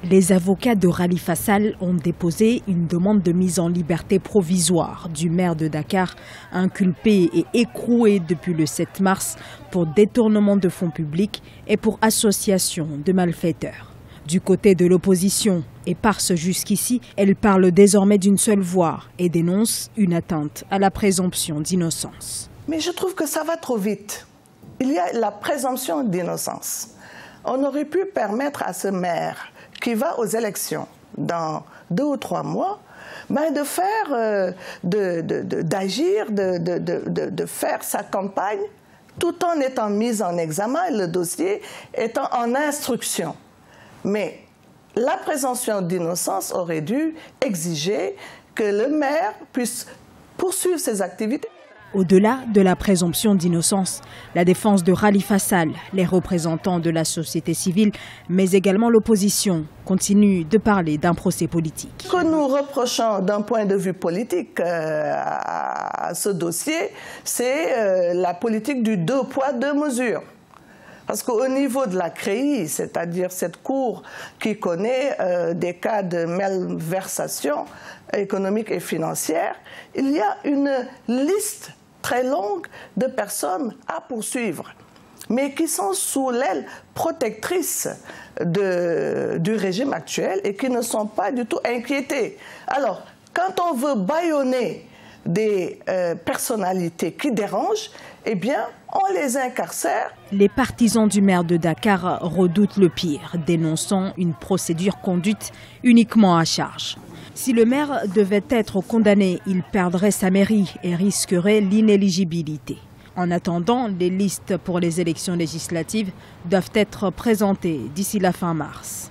Les avocats de Khalifa Sall ont déposé une demande de mise en liberté provisoire du maire de Dakar, inculpé et écroué depuis le 7 mars pour détournement de fonds publics et pour association de malfaiteurs. Du côté de l'opposition, éparse jusqu'ici, elle parle désormais d'une seule voix et dénonce une atteinte à la présomption d'innocence. Mais je trouve que ça va trop vite. Il y a la présomption d'innocence. On aurait pu permettre à ce maire qui va aux élections dans 2 ou 3 mois, de faire, d'agir, de faire sa campagne tout en étant mis en examen, le dossier étant en instruction. Mais la présomption d'innocence aurait dû exiger que le maire puisse poursuivre ses activités. Au-delà de la présomption d'innocence, la défense de Khalifa Sall, les représentants de la société civile, mais également l'opposition, continuent de parler d'un procès politique. Ce que nous reprochons d'un point de vue politique à ce dossier, c'est la politique du 2 poids 2 mesures. Parce qu'au niveau de la CREI, c'est-à-dire cette cour qui connaît des cas de malversation économique et financière, il y a une liste très longue de personnes à poursuivre, mais qui sont sous l'aile protectrice du régime actuel et qui ne sont pas du tout inquiétés. Alors, quand on veut bâillonner des personnalités qui dérangent, eh bien, on les incarcère. Les partisans du maire de Dakar redoutent le pire, dénonçant une procédure conduite uniquement à charge. Si le maire devait être condamné, il perdrait sa mairie et risquerait l'inéligibilité. En attendant, les listes pour les élections législatives doivent être présentées d'ici la fin mars.